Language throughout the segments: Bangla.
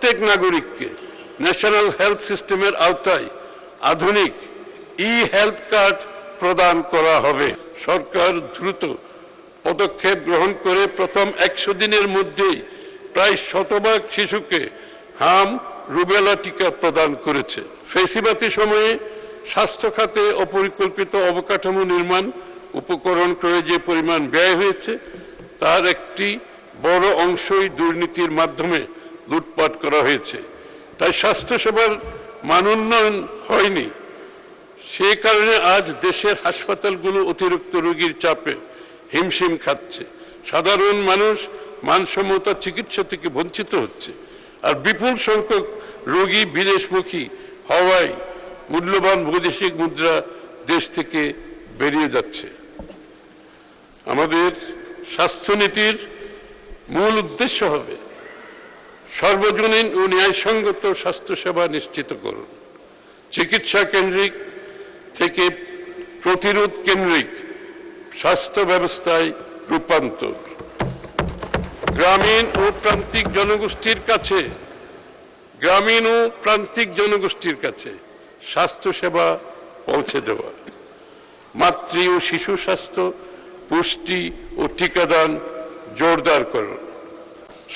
প্রত্যেক নাগরিককে ন্যাশনাল হেলথ সিস্টেমের আওতায় আধুনিক হেলথ কার্ড প্রদান করা হবে। সরকার দ্রুত পদক্ষেপ গ্রহণ করে প্রথম 100 দিনের মধ্যেই প্রায় 100% শিশুকে হাম রুবেলা টিকা প্রদান করেছে। ফেসিবাতি সময়ে স্বাস্থ্য খাতে অপরিকল্পিত অবকাঠামো নির্মাণ উপকরণ ক্রয়ে যে পরিমাণ ব্যয় হয়েছে তার একটি বড় অংশই দুর্নীতির মাধ্যমে লুটপাট করা হয়েছে। তাই স্বাস্থ্যসেবার মান উন্নয়ন হয়নি। সেই কারণে আজ দেশের হাসপাতালগুলো অতিরিক্ত রোগীর চাপে হিমশিম খাচ্ছে। সাধারণ মানুষ মানসম্মত চিকিৎসা থেকে বঞ্চিত হচ্ছে, আর বিপুল সংখ্যক রোগী বিদেশমুখী হওয়ায় মূল্যবান বৈদেশিক মুদ্রা দেশ থেকে বেরিয়ে যাচ্ছে। আমাদের স্বাস্থ্যনীতির মূল উদ্দেশ্য হবে সর্বজনীন ও ন্যায়সঙ্গত স্বাস্থ্যসেবা নিশ্চিত করুন, চিকিৎসা কেন্দ্রিক থেকে প্রতিরোধ কেন্দ্রিক স্বাস্থ্য ব্যবস্থায় রূপান্তর, গ্রামীণ ও প্রান্তিক জনগোষ্ঠীর কাছে স্বাস্থ্যসেবা পৌঁছে দেওয়া, মাতৃ ও শিশু স্বাস্থ্য, পুষ্টি ও টিকাদান জোরদার করুন,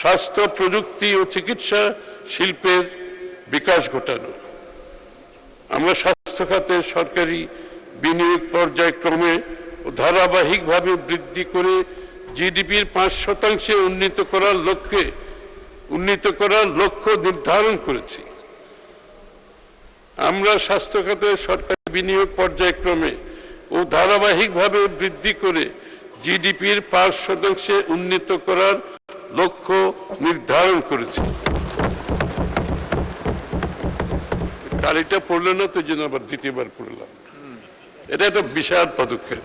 স্বাস্থ্য প্রযুক্তি ও চিকিৎসা শিল্পের বিকাশ ঘটানো। আমরা স্বাস্থ্য খাতে সরকারি বিনিয়োগ পর্যায়ক্রমে ও ধারাবাহিকভাবে বৃদ্ধি করে জিডিপির 5% উন্নীত করার লক্ষ্য নির্ধারণ করেছি। আমরা স্বাস্থ্য খাতে সরকারি বিনিয়োগ পর্যায়ক্রমে ও ধারাবাহিকভাবে বৃদ্ধি করে জিডিপির 5% উন্নীত করার লক্ষ্য নির্ধারণ করেছি। তালিটা পড়লে না তো যেন আবার দ্বিতীয়বার পড়লাম। এটা একটা বিশাল পদক্ষেপ।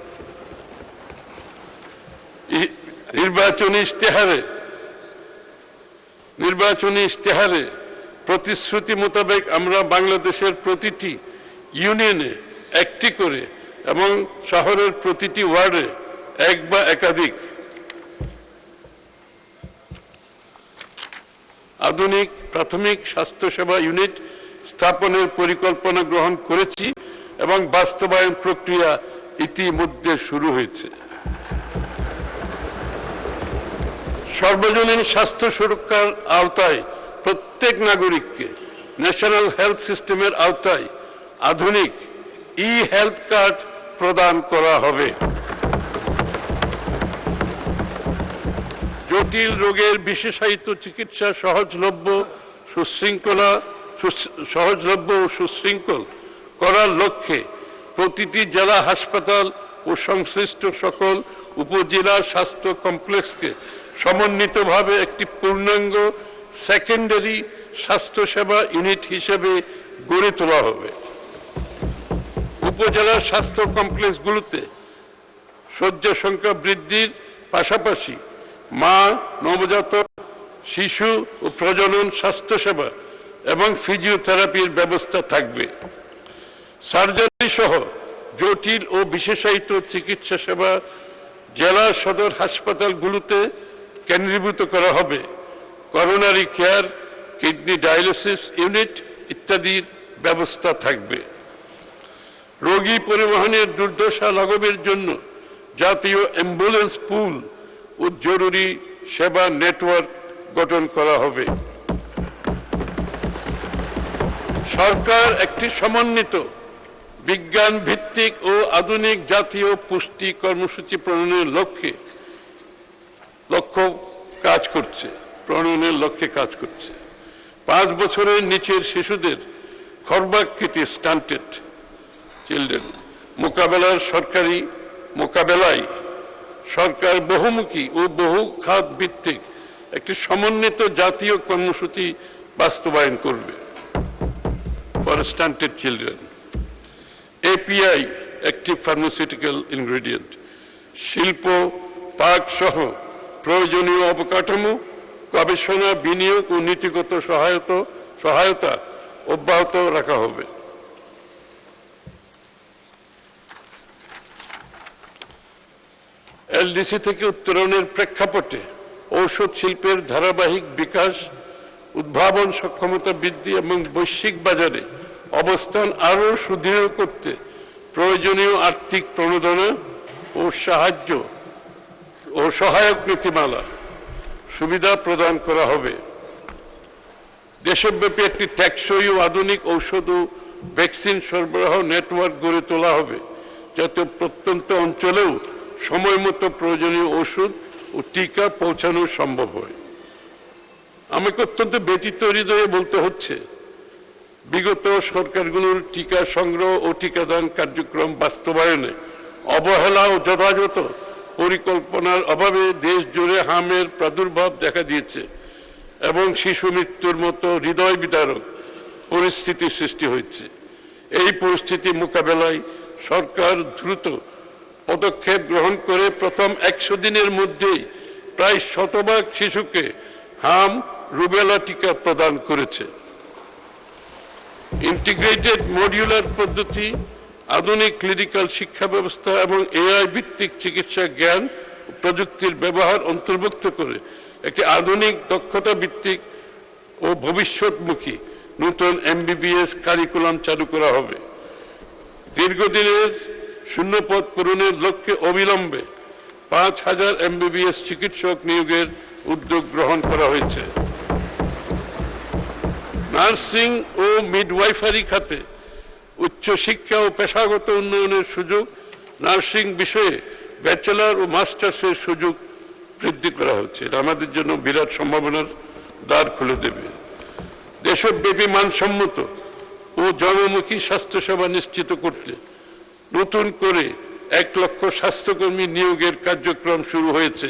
নির্বাচনী ইশতেহারে প্রতিশ্রুতি মোতাবেক আমরা বাংলাদেশের প্রতিটি ইউনিয়নে একটি করে এবং শহরের প্রতিটি ওয়ার্ডে এক বা একাধিক আধুনিক প্রাথমিক স্বাস্থ্যসেবা ইউনিট স্থাপনের পরিকল্পনা গ্রহণ করেছি এবং বাস্তবায়ন প্রক্রিয়া ইতিমধ্যে শুরু হয়েছে। সর্বজনীন স্বাস্থ্য সুরক্ষার আওতায় প্রত্যেক নাগরিককে ন্যাশনাল হেলথ সিস্টেমের আওতায় আধুনিক হেলথ কার্ড প্রদান করা হবে। জটিল রোগের বিশেষায়িত চিকিৎসা সহজলভ্য ও সুশৃঙ্খল করার লক্ষ্যে প্রতিটি জেলা হাসপাতাল ও সংশ্লিষ্ট সকল উপজেলা স্বাস্থ্য কমপ্লেক্সকে সমন্বিতভাবে একটি পূর্ণাঙ্গ সেকেন্ডারি স্বাস্থ্যসেবা ইউনিট হিসেবে গড়ে তোলা হবে। উপজেলা স্বাস্থ্য কমপ্লেক্সগুলোতে শয্যা সংখ্যা বৃদ্ধির পাশাপাশি মা, নবজাতক, শিশু ও প্রজনন স্বাস্থ্যসেবা এবং ফিজিওথেরাপির ব্যবস্থা থাকবে। সার্জারি সহ জটিল ও বিশেষায়িত চিকিৎসা সেবা জেলা সদর হাসপাতালগুলোতে কেন্দ্রীভূত করা হবে। Coronary care, kidney dialysis unit ইত্যাদির ব্যবস্থা থাকবে। রোগী পরিবহনের দুর্দশা লাঘবের জন্য জাতীয় অ্যাম্বুলেন্স পুল ও জরুরি সেবা নেটওয়ার্ক গঠন করা হবে। সরকার একটি সমন্বিত বিজ্ঞান ভিত্তিক ও আধুনিক জাতীয় পুষ্টি কর্মসূচি প্রণয়নের লক্ষ্যে কাজ করছে। 5 বছরের নিচের শিশুদের খর্বাকৃতি স্টান্টেড চিলড্রেন মোকাবেলায় সরকার বহুমুখী ও বহু খাত ভিত্তিক একটি সমন্বিত জাতীয় কর্মসূচি বাস্তবায়ন করবে। For stunted children API active pharmaceutical ingredient, শিল্প পাক সহ প্রয়োজনীয় অবকাঠামো, গবেষণা, বিনিয়োগ ও নীতিগত সহায়তা অব্যাহত রাখা হবে। LDC থেকে উত্তরণের প্রেক্ষাপটে ঔষধ শিল্পের ধারাবাহিক বিকাশ ও উদ্ভাবন সক্ষমতা বৃদ্ধি এবং বৈশ্বিক বাজারে অবস্থান আরও সুদৃঢ় করতে প্রয়োজনীয় আর্থিক প্রণোদনা ও সাহায্য ও সহায়ক নীতিমালা সুবিধা প্রদান করা হবে। দেশব্যাপী একটি টেকসই ও আধুনিক ঔষধ ও ভ্যাকসিন সরবরাহ নেটওয়ার্ক গড়ে তোলা হবে, যাতে প্রত্যন্ত অঞ্চলেও সময় মতো প্রয়োজনীয় ওষুধ ও টিকা পৌঁছানো সম্ভব হয়। আমাকে অত্যন্ত ব্যথিত হৃদয়ে বলতে হচ্ছে, বিগত সরকারগুলোর টিকা সংগ্রহ ও টিকাদান কার্যক্রম বাস্তবায়নে অবহেলা ও যথাযথ পরিকল্পনার অভাবে দেশ জুড়ে হামের প্রাদুর্ভাব দেখা দিয়েছে এবং শিশু মৃত্যুর মতো হৃদয় বিদারক পরিস্থিতির সৃষ্টি হয়েছে। এই পরিস্থিতি মোকাবেলায় সরকার দ্রুত পদক্ষেপ গ্রহণ করে প্রথম 100 দিনের মধ্যেই প্রায় 100% শিশুকে হাম রুবেলা টিকা প্রদান করেছে। ইন্টিগ্রেটেড মডিউলার পদ্ধতি, আধুনিক ক্লিনিক্যাল শিক্ষা ব্যবস্থা এবং এআই ভিত্তিক চিকিৎসা জ্ঞান প্রযুক্তির ব্যবহার অন্তর্ভুক্ত করে একটি আধুনিক দক্ষতা ভিত্তিক ও ভবিষ্যৎমুখী নতুন এমবিবিএস কারিকুলাম চালু করা হবে। দীর্ঘদিনের শূন্যপদ পূরণের লক্ষ্যে অবিলম্বে 5000 এমবিবিএস চিকিৎসক নিয়োগের উদ্যোগ গ্রহণ করা হয়েছে। নার্সিং ও মিডওয়াইফারি খাতে উচ্চশিক্ষা ও পেশাগত উন্নয়নের সুযোগ, নার্সিং বিষয়ে ব্যাচেলর ও মাস্টার্সের সুযোগ বৃদ্ধি করা হচ্ছে। এটা আমাদের জন্য বিরাট সম্ভাবনার দ্বার খুলে দেবে। দেশব্যাপী মানসম্মত ও জনমুখী স্বাস্থ্যসেবা নিশ্চিত করতে নতুন করে 1 লক্ষ স্বাস্থ্যকর্মী নিয়োগের কার্যক্রম শুরু হয়েছে।